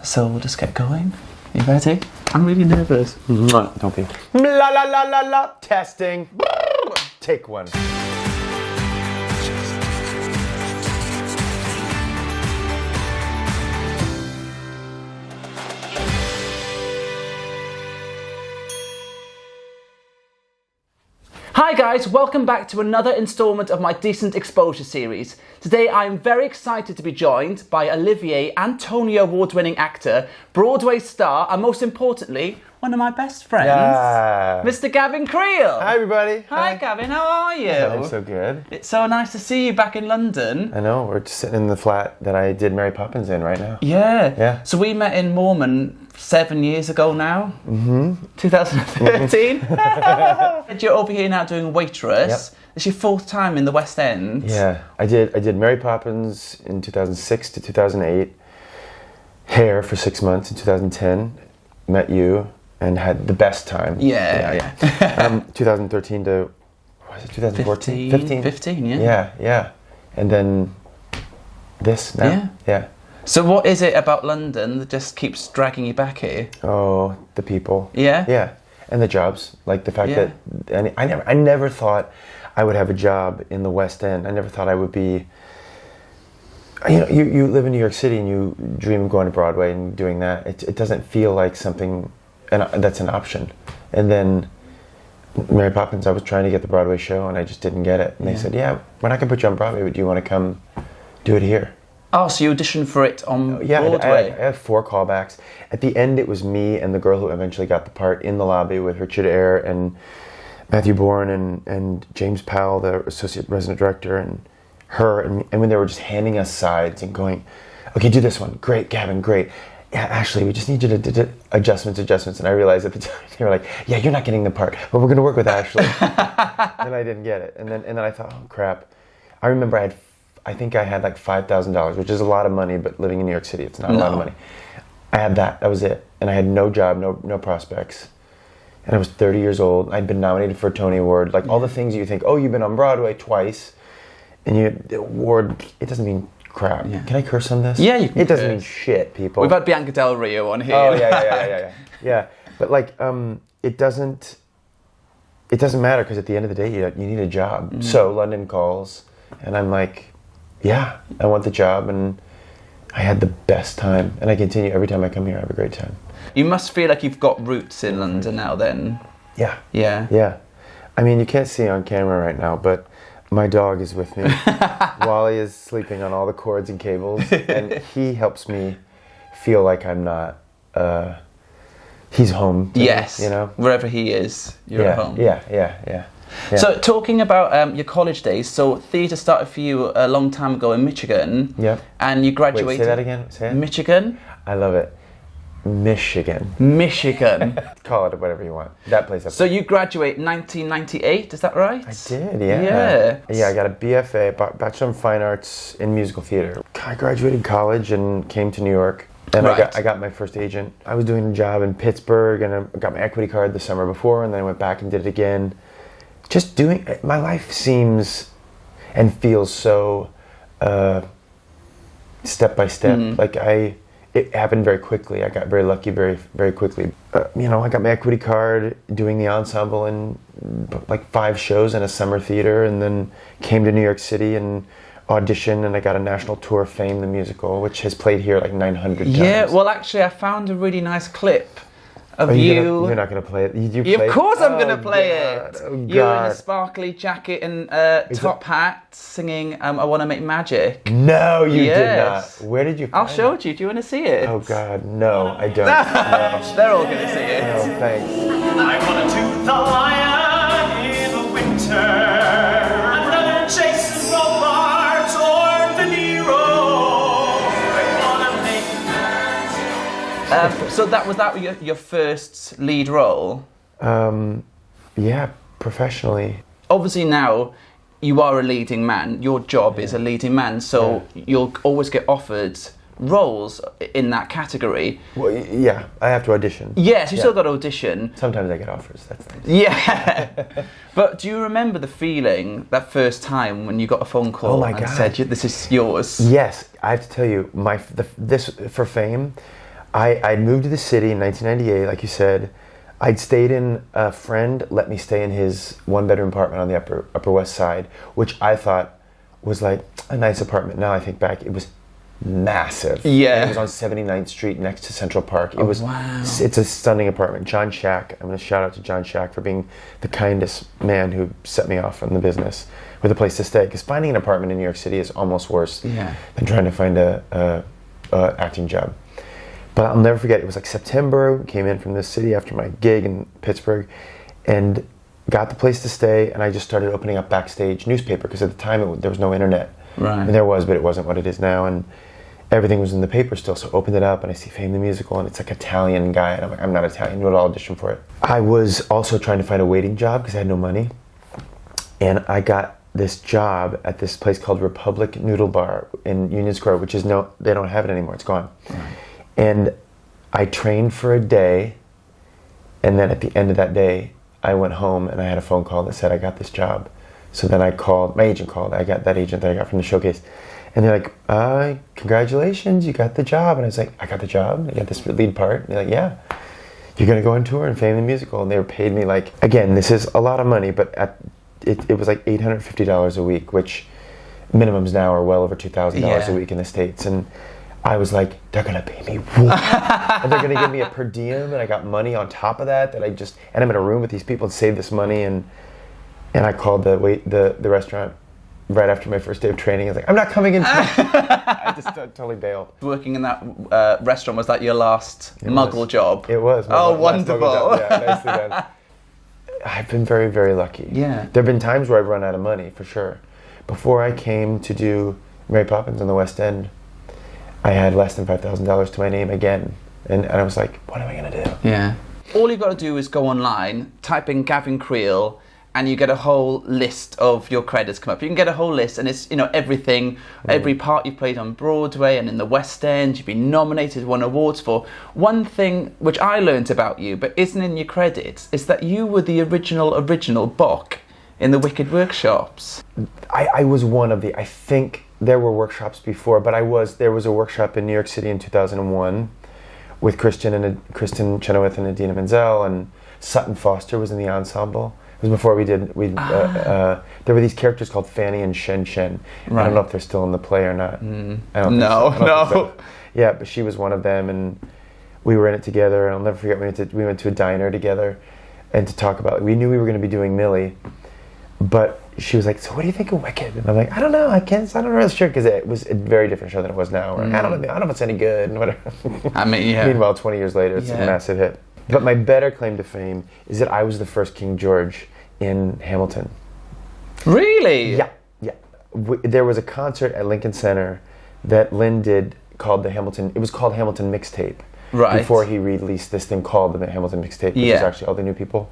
So we'll just get going. You ready? I'm really nervous. Don't be. La la la la la. Testing. Take one. Hi guys, welcome back to another instalment of my Decent Exposure series. Today I am very excited to be joined by Olivier and Tony Award-winning actor, Broadway star, and most importantly, one of my best friends, Mr. Gavin Creel. Hi everybody. Hi Gavin, how are you? I'm so good. It's so nice to see you back in London. I know, we're just sitting in the flat that I did Mary Poppins in right now. Yeah. So we met in Mormon 7 years ago now. 2013. You're over here now doing Waitress. Yep. It's your fourth time in the West End. Yeah, I did Mary Poppins in 2006 to 2008. Hair for 6 months in 2010. Met you and had the best time. Yeah. 2013 to, what was it, 2014? 15, yeah. Yeah. And then this now. Yeah. So what is it about London that just keeps dragging you back here? Oh, the people. Yeah? Yeah. And the jobs. Like the fact that I never thought I would have a job in the West End. I never thought I would be, you know, you live in New York City and you dream of going to Broadway and doing that. It doesn't feel like something that's an option. And then Mary Poppins, I was trying to get the Broadway show and I just didn't get it. And they said, yeah, we're not going to put you on Broadway, but do you want to come do it here? Oh, so you auditioned for it on Broadway? I had 4 callbacks. At the end, it was me and the girl who eventually got the part in the lobby with Richard Eyre and Matthew Bourne and James Powell, the associate resident director, and her. And when they were just handing us sides and going, okay, do this one. Great, Gavin, great. Yeah, Ashley, we just need you to do adjustments. And I realized at the time, they were like, yeah, you're not getting the part, but we're going to work with Ashley. And I didn't get it. And then I thought, oh, crap. I remember I think I had like $5,000, which is a lot of money, but living in New York City, it's not a lot of money. I had that was it. And I had no job, no prospects. And I was 30 years old. I'd been nominated for a Tony Award. Like all the things you think, oh, you've been on Broadway twice. And the award, it doesn't mean crap. Yeah. Can I curse on this? Yeah, you can. It doesn't mean shit, people. We've had Bianca Del Rio on here. Oh, yeah. But like, it doesn't matter because at the end of the day, you need a job. So London calls and I'm like, yeah, I want the job, and I had the best time, and I continue every time I come here. I have a great time. You must feel like you've got roots in London now, then. Yeah. I mean, you can't see on camera right now, but my dog is with me. Wally is sleeping on all the cords and cables, and he helps me feel like I'm not. He's home. Yes. Me, you know, wherever he is, you're at home. Yeah. So talking about your college days, so theatre started for you a long time ago in Michigan. Yeah. And you graduated... Wait, say that again. Say it. Michigan? I love it. Michigan. Call it whatever you want. That place. So you graduate 1998, is that right? I did, yeah. Yeah, I got a BFA, Bachelor of Fine Arts in Musical Theatre. I graduated college and came to New York. And I got my first agent. I was doing a job in Pittsburgh and I got my equity card the summer before, and then I went back and did it again. Just doing, my life seems and feels so step by step. Like it happened very quickly. I got very lucky very, very quickly. I got my equity card doing the ensemble in like 5 shows in a summer theater, and then came to New York City and auditioned, and I got a national tour of Fame, the musical, which has played here like 900 times. Yeah, well actually I found a really nice clip of You're not going to play it? Of course I'm going to play it. Oh, God. You're in a sparkly jacket and top hat singing I Want to Make Magic. No, you did not. Where did you find I'll show it to you. Do you want to see it? Oh, God. No, I don't. No. They're all going to see it. No, thanks. I want to do the lion in the winter. I'd rather chase Robert or De Niro. I want to make So was that your first lead role? Yeah, professionally. Obviously now you are a leading man. Your job is a leading man, so you'll always get offered roles in that category. Well, yeah, I have to audition. Yes, you still got to audition. Sometimes I get offers, that's nice. Yeah. But do you remember the feeling that first time when you got a phone call and said, this is yours? Yes, I have to tell you, this for Fame, I'd moved to the city in 1998, like you said. I'd stayed in, a friend let me stay in his one-bedroom apartment on the Upper West Side, which I thought was like a nice apartment. Now I think back, it was massive. Yeah. And it was on 79th Street next to Central Park. Wow. It's a stunning apartment. John Shack, I'm going to shout out to John Shack for being the kindest man who set me off on the business with a place to stay. Because finding an apartment in New York City is almost worse than trying to find a acting job. But I'll never forget, it was like September, came in from the city after my gig in Pittsburgh, and got the place to stay, and I just started opening up Backstage newspaper, because at the time there was no internet. Right. And there was, but it wasn't what it is now, and everything was in the paper still, so I opened it up, and I see Fame the Musical, and it's like Italian guy, and I'm like, I'm not Italian, but I'll audition for it. I was also trying to find a waiting job, because I had no money, and I got this job at this place called Republic Noodle Bar in Union Square, which is they don't have it anymore, it's gone. Right. And I trained for a day, and then at the end of that day, I went home and I had a phone call that said I got this job. So then I called, my agent called, I got that agent that I got from the showcase. And they're like, congratulations, you got the job. And I was like, I got the job? I got this lead part? And they're like, yeah. You're going to go on tour and Fame the Musical. And they were paid me like, again, this is a lot of money, but it was like $850 a week, which minimums now are well over $2,000 a week in the States. And I was like, they're gonna pay me what? And they're gonna give me a per diem, and I got money on top of that and I'm in a room with these people and save this money, and I called the restaurant right after my first day of training. I was like, I'm not coming in tonight. I just totally bailed. Working in that restaurant, was that your last Muggle job? It was. Oh, wonderful. Yeah, nicely done. I've been very, very lucky. Yeah. There have been times where I've run out of money, for sure. Before I came to do Mary Poppins on the West End, I had less than $5,000 to my name again. And I was like, what am I going to do? Yeah. All you've got to do is go online, type in Gavin Creel, and you get a whole list of your credits come up. You can get a whole list, and it's, everything, every part you've played on Broadway and in the West End, you've been nominated, won awards for. One thing which I learnt about you, but isn't in your credits, is that you were the original Bock in the Wicked workshops. I was one of I think there were workshops before, but there was a workshop in New York City in 2001 with Kristen Chenoweth and Idina Menzel, and Sutton Foster was in the ensemble. It was before there were these characters called Fanny and Shen Shen. Right. I don't know if they're still in the play or not. I don't think so. Yeah, but she was one of them, and we were in it together. And I'll never forget, we went to a diner together and to talk about it. We knew we were going to be doing Millie, but she was like, so what do you think of Wicked? And I'm like, I don't know, I don't know really sure, because it was a very different show than it was now. I don't know if it's any good, and whatever. I mean, yeah. Meanwhile, 20 years later, it's a massive hit. But my better claim to fame is that I was the first King George in Hamilton. Really? Yeah. There was a concert at Lincoln Center that Lynn did called it was called Hamilton Mixtape. Right. Before he released this thing called the Hamilton Mixtape, which is actually all the new people.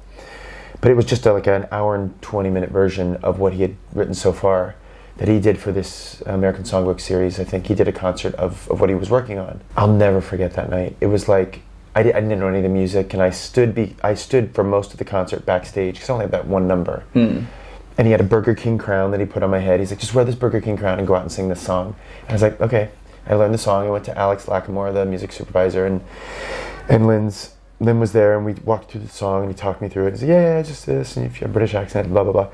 But it was just like an hour and 20-minute version of what he had written so far that he did for this American Songbook series. I think he did a concert of what he was working on. I'll never forget that night. It was like, I didn't know any of the music, and I stood for most of the concert backstage, because I only had that one number. And he had a Burger King crown that he put on my head. He's like, just wear this Burger King crown and go out and sing this song. And I was like, okay. I learned the song. I went to Alex Lacamoire, the music supervisor, and Lynn was there, and we walked through the song, and he talked me through it. He said, yeah, just this, and if you have a British accent, blah, blah, blah.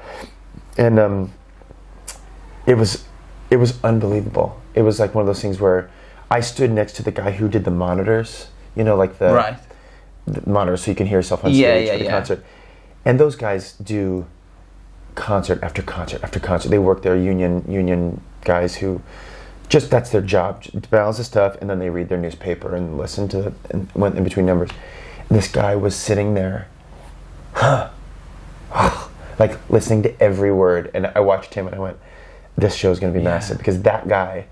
And it was unbelievable. It was like one of those things where I stood next to the guy who did the monitors, like the monitors so you can hear yourself on stage for the concert. And those guys do concert after concert after concert. They work, they're union guys who just, that's their job, to balance the stuff, and then they read their newspaper and listen to it and went in between numbers. This guy was sitting there, like listening to every word, and I watched him and I went, this show's going to be massive, because that guy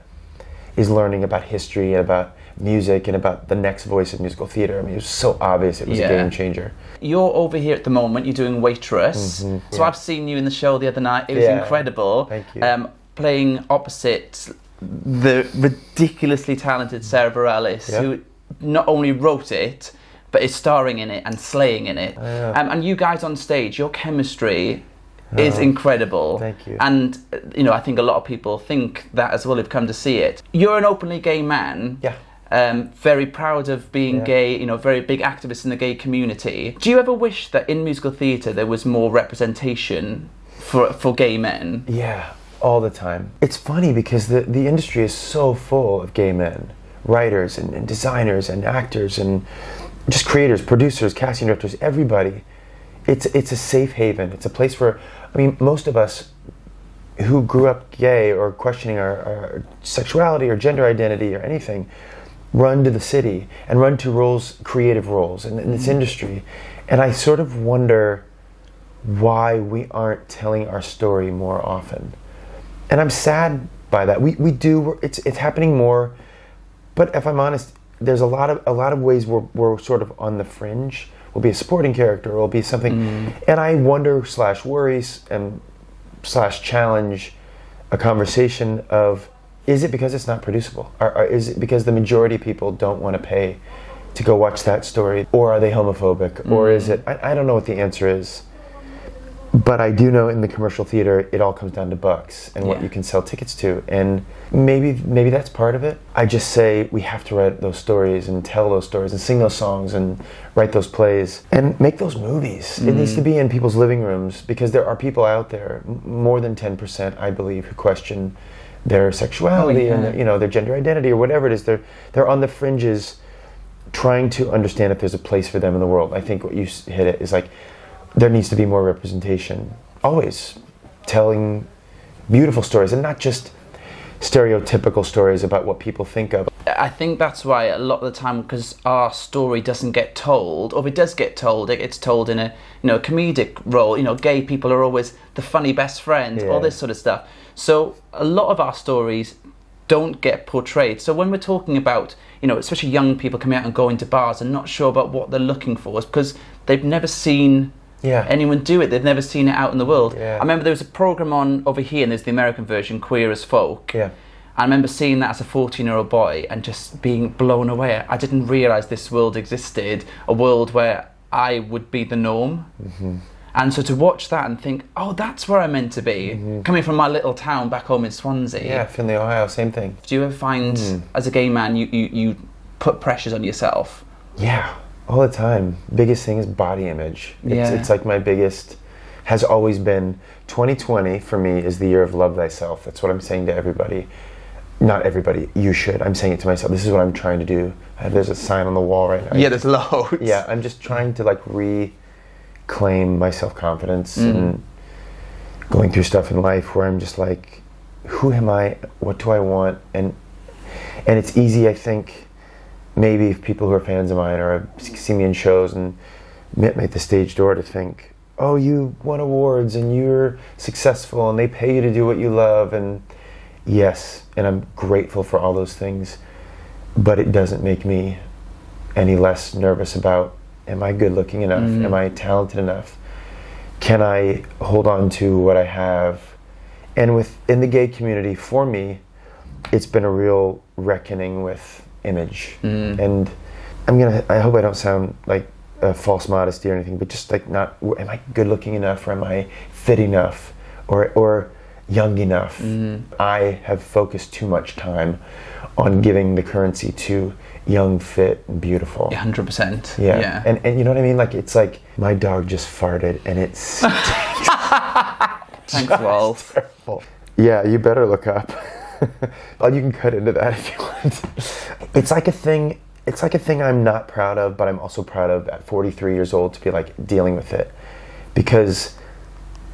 is learning about history and about music and about the next voice of musical theater. I mean, it was so obvious it was a game changer. You're over here at the moment, you're doing Waitress. So I've seen you in the show the other night. It was incredible. Thank you. Playing opposite the ridiculously talented Sarah Bareilles, who not only wrote it, but is starring in it and slaying in it. And you guys on stage, your chemistry is incredible. Thank you. And I think a lot of people think that as well, who've come to see it. You're an openly gay man. Yeah. very proud of being gay, very big activist in the gay community. Do you ever wish that in musical theatre there was more representation for gay men? Yeah, all the time. It's funny because the industry is so full of gay men, writers and designers and actors and just creators, producers, casting directors, everybody. It's a safe haven. It's a place where, most of us who grew up gay or questioning our sexuality or gender identity or anything, run to the city and run to creative roles in this industry. And I sort of wonder why we aren't telling our story more often. And I'm sad by that. We do, it's happening more, but if I'm honest, there's a lot of ways we're sort of on the fringe. We'll be a supporting character, or we'll be something, and I wonder / worries and / challenge a conversation of, is it because it's not producible? Or is it because the majority of people don't want to pay to go watch that story? Or are they homophobic? Or is it, I don't know what the answer is. But I do know in the commercial theater, it all comes down to bucks and what you can sell tickets to. And maybe that's part of it. I just say we have to write those stories and tell those stories and sing those songs and write those plays and make those movies. It needs to be in people's living rooms, because there are people out there, more than 10%, I believe, who question their sexuality and their gender identity or whatever it is. They're on the fringes, trying to understand if there's a place for them in the world. I think what you hit it is like, there needs to be more representation. Always telling beautiful stories and not just stereotypical stories about what people think of. I think that's why a lot of the time, because our story doesn't get told, or if it does get told, it gets told in a comedic role. Gay people are always the funny best friend, all this sort of stuff. So a lot of our stories don't get portrayed. So when we're talking about, especially young people coming out and going to bars and not sure about what they're looking for, it's because they've never seen anyone do it. They've never seen it out in the world. I remember there was a program on over here, and there's the American version, Queer as Folk. I remember seeing that as a 14-year-old boy and just being blown away. I didn't realise this world existed, a world where I would be the norm. And so to watch that and think, oh, that's where I'm meant to be, coming from my little town back home in Swansea. Yeah, Finley, Ohio, same thing. Do you ever find, as a gay man, you put pressures on yourself? Yeah, all the time. Biggest thing is body image. It's like my biggest, has always been. 2020 for me is the year of love thyself. That's what I'm saying to everybody. Not everybody, you should. I'm saying it to myself. This is what I'm trying to do. There's a sign on the wall right now. Yeah, there's loads. Yeah, I'm just trying to reclaim my self-confidence and going through stuff in life where I'm just like, who am I? What do I want? And it's easy, I think, maybe if people who are fans of mine or have seen me in shows and met me at the stage door, to think, oh, you won awards and you're successful and they pay you to do what you love. And yes, and I'm grateful for all those things, but it doesn't make me any less nervous about, am I good looking enough? Am I talented enough? Can I hold on to what I have? And in the gay community, for me, it's been a real reckoning with image. And I hope I don't sound like a false modesty or anything, but just am I good looking enough, or am I fit enough, or young enough? I have focused too much time on giving the currency to young, fit, and beautiful. 100%. Yeah. And you know what I mean? It's like my dog just farted and it stinks. Thanks, Wolf. Yeah, you better look up. Oh, you can cut into that if you want. It's like a thing I'm not proud of, but I'm also proud of at 43 years old to be dealing with it. Because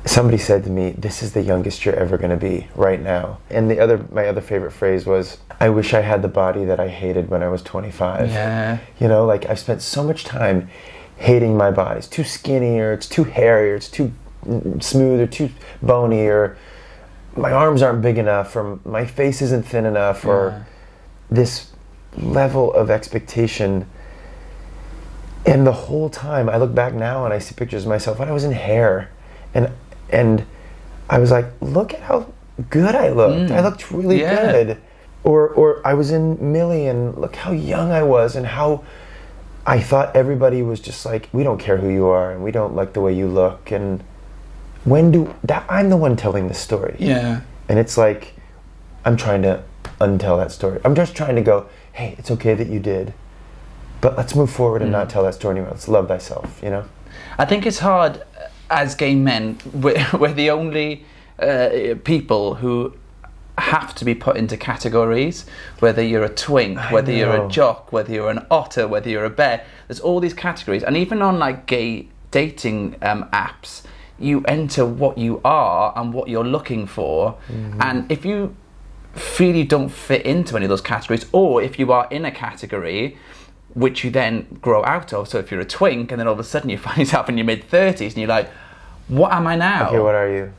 somebody said to me, this is the youngest you're ever going to be right now. And my other favorite phrase was, I wish I had the body that I hated when I was 25. Yeah. I've spent so much time hating my body. It's too skinny, or it's too hairy, or it's too smooth, or too bony, or my arms aren't big enough, or my face isn't thin enough, or this level of expectation. And the whole time, I look back now and I see pictures of myself when I was in hair, and I was like, look at how good I looked. I looked really good. Or I was in Millie, and look how young I was, and how I thought everybody was just like, we don't care who you are, and we don't like the way you look. And I'm the one telling this story. Yeah. And it's like, I'm trying to untell that story. I'm just trying to go, hey, it's okay that you did, but let's move forward and not tell that story anymore. Let's love thyself, you know? I think it's hard as gay men, we're the only people who have to be put into categories, whether you're a twink, whether you're a jock, whether you're an otter, whether you're a bear. There's all these categories, and even on like gay dating apps, you enter what you are and what you're looking for, and if you feel you don't fit into any of those categories, or if you are in a category which you then grow out of, so if you're a twink and then all of a sudden you find yourself in your mid-30s and you're like, what am I now? Okay, what are you?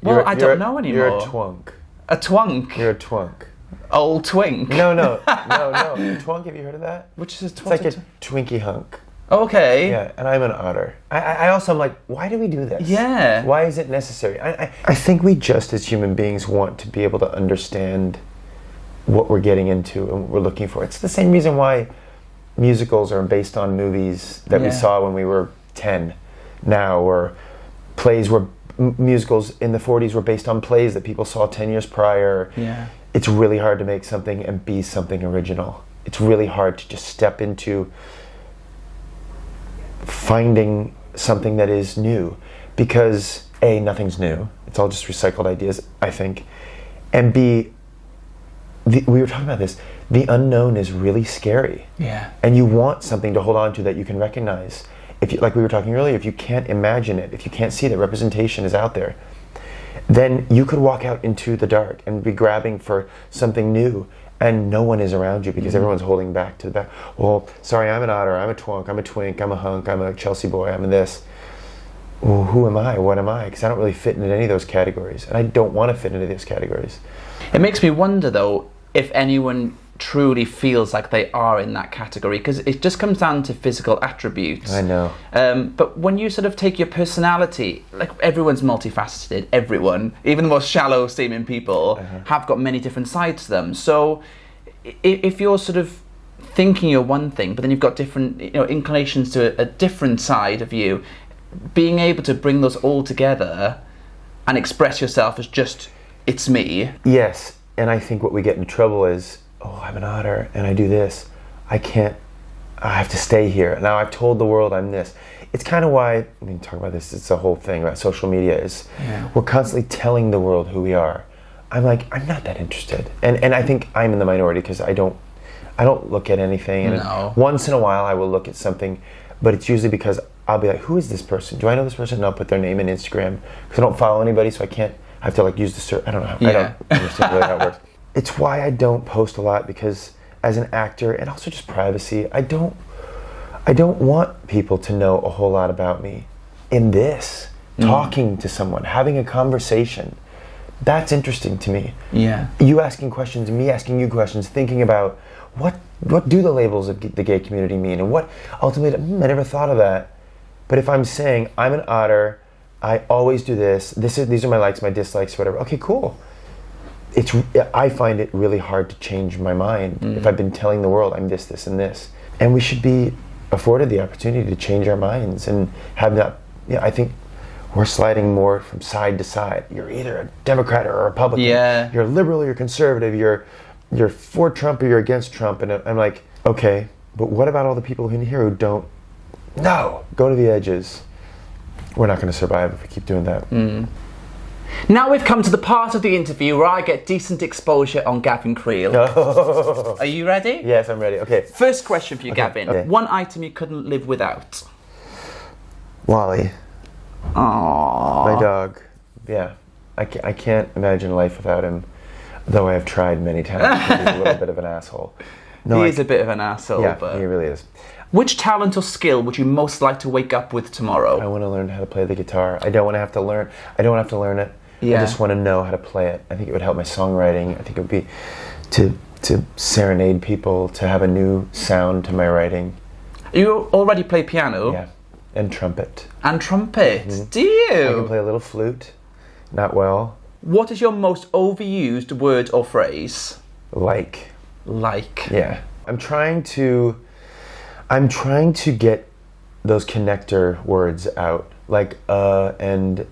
Well, I don't know anymore. You're a twunk. A twunk? You're a twunk. Old twink? No. A twunk, have you heard of that? Which is a twink? It's like a twinkie hunk. Okay. Yeah, and I'm an otter. I also am like, why do we do this? Yeah. Why is it necessary? I think we just as human beings want to be able to understand what we're getting into and what we're looking for. It's the same reason why musicals are based on movies that we saw when we were 10 now, or plays were musicals in the 40s were based on plays that people saw 10 years prior. Yeah. It's really hard to make something and be something original. It's really hard to just step into finding something that is new, because A, nothing's new. It's all just recycled ideas, I think. And B, we were talking about this, the unknown is really scary. Yeah. And you want something to hold on to that you can recognize. If you, like we were talking earlier, if you can't imagine it, if you can't see that representation is out there, then you could walk out into the dark and be grabbing for something new, and no one is around you because everyone's holding back to the back. Well, sorry, I'm an otter, I'm a twunk, I'm a twink, I'm a hunk, I'm a Chelsea boy, I'm this. Well, who am I? What am I? Because I don't really fit into any of those categories, and I don't want to fit into those categories. It makes me wonder, though, if anyone truly feels like they are in that category, because it just comes down to physical attributes. I know. But when you sort of take your personality, like everyone's multifaceted, everyone, even the most shallow seeming people have got many different sides to them. So if you're sort of thinking you're one thing, but then you've got different inclinations to a different side of you, being able to bring those all together and express yourself as just, it's me. Yes, and I think what we get in trouble is, oh, I'm an otter and I do this. I have to stay here. Now I've told the world I'm this. It's kind of why, talk about this, it's the whole thing about social media is, we're constantly telling the world who we are. I'm like, I'm not that interested. And I think I'm in the minority because I don't look at anything. And once in a while I will look at something, but it's usually because I'll be like, who is this person? Do I know this person? And I'll put their name in Instagram because I don't follow anybody, so I have to like use the search. I don't know. I don't understand really how it works. It's why I don't post a lot, because as an actor, and also just privacy, I don't want people to know a whole lot about me. In this, talking to someone, having a conversation, that's interesting to me. Yeah. You asking questions, me asking you questions, thinking about what do the labels of the gay community mean, and what ultimately, I never thought of that. But if I'm saying I'm an otter, I always do this. These are my likes, my dislikes, whatever. Okay, cool. I find it really hard to change my mind if I've been telling the world I'm this, this, and this. And we should be afforded the opportunity to change our minds and have that. I think we're sliding more from side to side. You're either a Democrat or a Republican. Yeah. You're liberal or you're conservative. You're for Trump or you're against Trump. And I'm like, okay, but what about all the people in here who don't? No, go to the edges. We're not going to survive if we keep doing that. Now we've come to the part of the interview where I get decent exposure on Gavin Creel. Are you ready? Yes, I'm ready. Okay. First question for you, Gavin. Okay. One item you couldn't live without. Wally. Aww. My dog. Yeah. I can't imagine life without him, though I have tried many times. He's a little bit of an asshole. No, he is a bit of an asshole. Yeah, but... he really is. Which talent or skill would you most like to wake up with tomorrow? I want to learn how to play the guitar. I don't have to learn it. Yeah. I just want to know how to play it. I think it would help my songwriting. I think it would be to serenade people, to have a new sound to my writing. You already play piano? Yeah, and trumpet. And trumpet? Do you? I can play a little flute, not well. What is your most overused word or phrase? Like. Yeah. I'm trying to get those connector words out, like and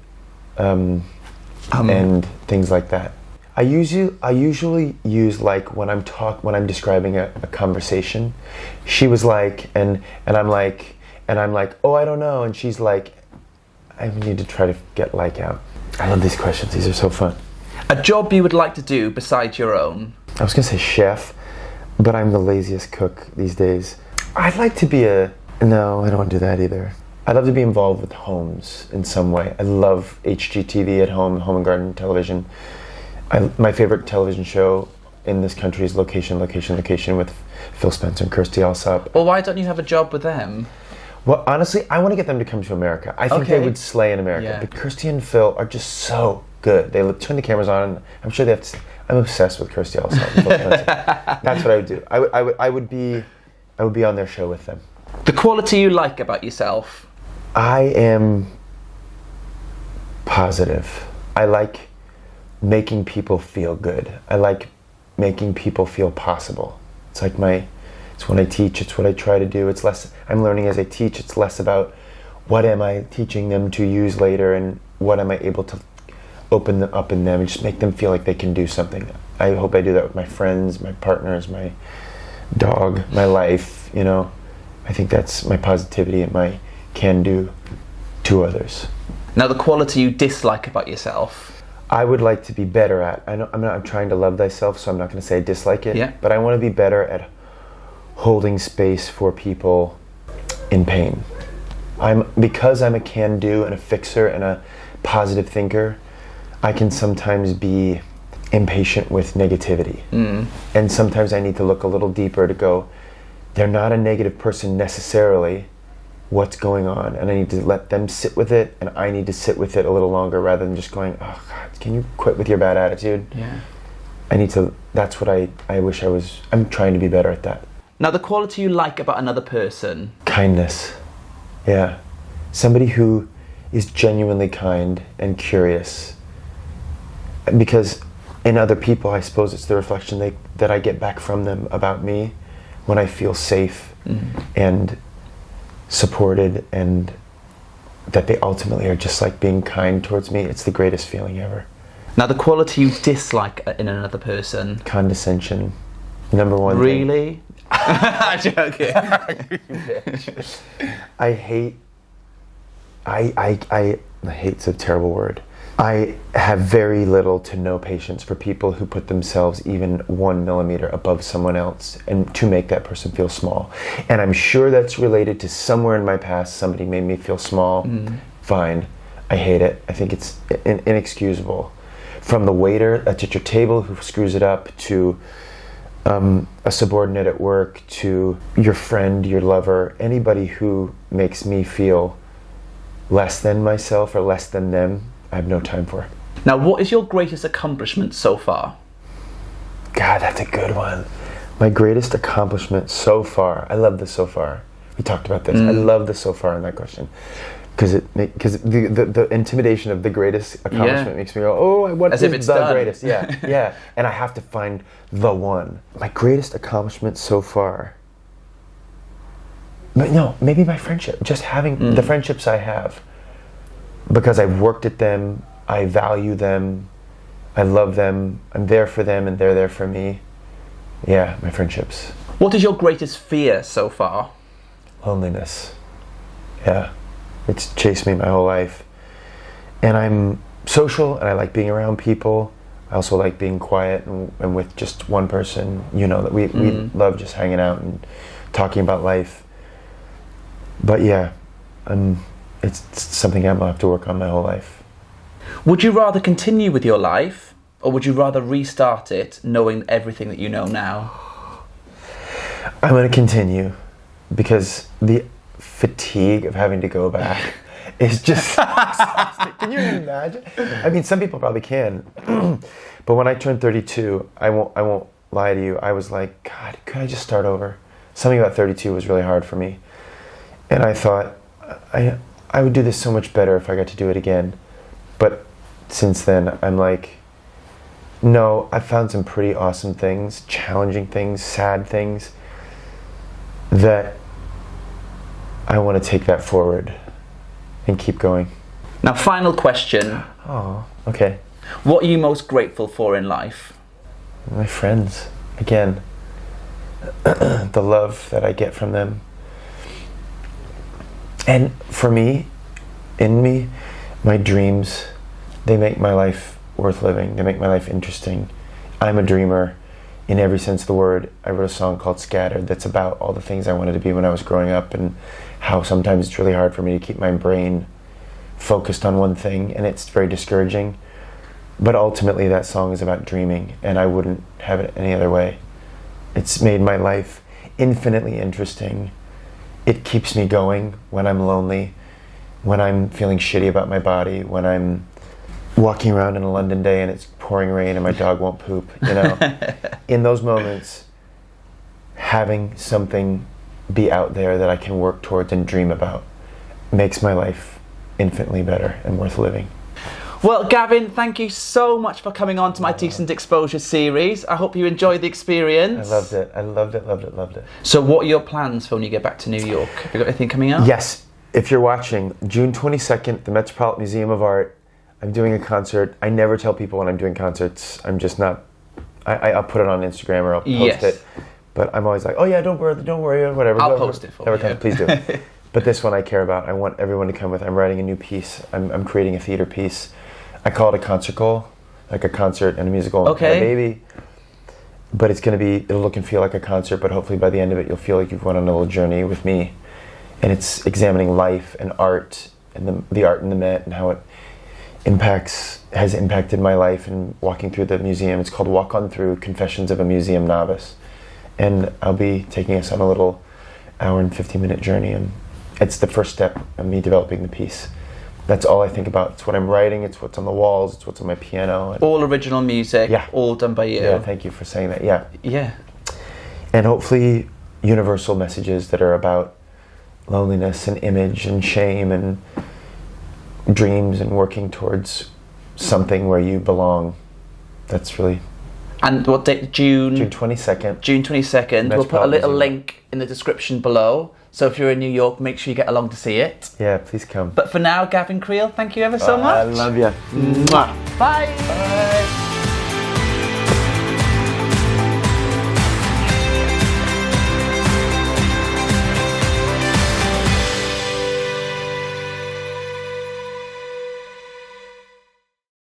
things like that. usually use like when I'm describing a conversation. She was like, and I'm like, oh, I don't know, and she's like, I need to try to get like out. I love these questions. These are so fun. A job you would like to do besides your own? I was gonna say chef, but I'm the laziest cook these days. I'd like to be no, I don't want to do that either. I'd love to be involved with homes in some way. I love HGTV at home, home and garden television. My favorite television show in this country is Location with Phil Spencer and Kirstie Allsopp. Well, why don't you have a job with them? Well, honestly, I want to get them to come to America. I think they would slay in America. Yeah. But Kirstie and Phil are just so good. They turn the cameras on. And I'm sure they have to. I'm obsessed with Kirstie Allsopp and Phil Spencer. That's what I would do. I would be on their show with them. The quality you like about yourself? I am positive. I like making people feel good. I like making people feel possible. It's like it's when I teach, it's what I try to do. It's less, I'm learning as I teach, it's less about what am I teaching them to use later and what am I able to open them up in them and just make them feel like they can do something. I hope I do that with my friends, my partners, my dog, my life, you know. I think that's my positivity and my can do to others. Now, the quality you dislike about yourself? I would like to be better at. I'm trying to love thyself, so I'm not going to say I dislike it. Yeah. But I want to be better at holding space for people in pain. Because I'm a can-do and a fixer and a positive thinker, I can sometimes be impatient with negativity. And sometimes I need to look a little deeper to go, they're not a negative person necessarily. What's going on? And I need to let them sit with it, and I need to sit with it a little longer rather than just going, oh God, can you quit with your bad attitude? Yeah. That's what I wish I'm trying to be better at that. Now, the quality you like about another person? Kindness. Yeah. Somebody who is genuinely kind and curious. Because in other people, I suppose it's the reflection that I get back from them about me when I feel safe and supported, and that they ultimately are just like being kind towards me. It's the greatest feeling ever. Now, the quality you dislike in another person? Condescension. Number one. Really? I'm joking. I hate's a terrible word. I have very little to no patience for people who put themselves even 1 millimeter above someone else and to make that person feel small. And I'm sure that's related to somewhere in my past somebody made me feel small. Fine. I hate it. I think it's inexcusable. From the waiter that's at your table who screws it up, to a subordinate at work, to your friend, your lover, anybody who makes me feel less than myself or less than them, I have no time for. Now, what is your greatest accomplishment so far? God, that's a good one. My greatest accomplishment so far. I love the so far. We talked about this. I love the so far in that question. Because the intimidation of the greatest accomplishment makes me go, oh, what As is if it's the done. greatest? Yeah, yeah. And I have to find the one. My greatest accomplishment so far. But no, maybe my friendship. Just having the friendships I have. Because I've worked at them, I value them, I love them, I'm there for them, and they're there for me. Yeah, my friendships. What is your greatest fear so far? Loneliness. Yeah, it's chased me my whole life. And I'm social, and I like being around people. I also like being quiet and with just one person. You know, that we love just hanging out and talking about life. But yeah, it's something I'm gonna have to work on my whole life. Would you rather continue with your life, or would you rather restart it knowing everything that you know now? I'm gonna continue, because the fatigue of having to go back is just exhausting. Can you imagine? I mean, some people probably can, but when I turned 32, I won't lie to you, I was like, God, could I just start over? Something about 32 was really hard for me, and I thought, I would do this so much better if I got to do it again. But since then, I'm like, no, I found some pretty awesome things, challenging things, sad things, that I want to take that forward and keep going. Now, final question. Oh, okay. What are you most grateful for in life? My friends, again, the love that I get from them. And for me, in me, my dreams, they make my life worth living. They make my life interesting. I'm a dreamer in every sense of the word. I wrote a song called Scattered that's about all the things I wanted to be when I was growing up, and how sometimes it's really hard for me to keep my brain focused on one thing, and it's very discouraging. But ultimately that song is about dreaming, and I wouldn't have it any other way. It's made my life infinitely interesting. It keeps me going when I'm lonely, when I'm feeling shitty about my body, when I'm walking around in a London day and it's pouring rain and my dog won't poop, you know. In those moments, having something be out there that I can work towards and dream about makes my life infinitely better and worth living. Well, Gavin, thank you so much for coming on to my Decent Exposure series. I hope you enjoyed the experience. I loved it. I loved it, loved it, loved it. So what are your plans for when you get back to New York? Have you got anything coming up? Yes. If you're watching, June 22nd, the Metropolitan Museum of Art, I'm doing a concert. I never tell people when I'm doing concerts. I'm just not... I'll put it on Instagram or I'll post it. But I'm always like, oh yeah, don't worry, whatever. I'll post it for you. Please do. But this one I care about. I want everyone to come with. I'm writing a new piece. I'm creating a theater piece. I call it a concerticle, like a concert and a musical and kind of baby. But it's going to be, it'll look and feel like a concert, but hopefully by the end of it you'll feel like you've went on a little journey with me. And it's examining life and art, and the art in the Met, and how it has impacted my life, and walking through the museum. It's called Walk On Through, Confessions of a Museum Novice. And I'll be taking us on a little hour and 50-minute journey, and it's the first step of me developing the piece. That's all I think about. It's what I'm writing, it's what's on the walls, it's what's on my piano. All original music, all done by you. Yeah, thank you for saying that, yeah. Yeah. And hopefully universal messages that are about loneliness and image and shame and dreams and working towards something where you belong. That's really... And what date? June 22nd. June 22nd. We'll put a little link in the description below. So if you're in New York, make sure you get along to see it. Yeah, please come. But for now, Gavin Creel, thank you ever so much. I love you. Bye. Bye.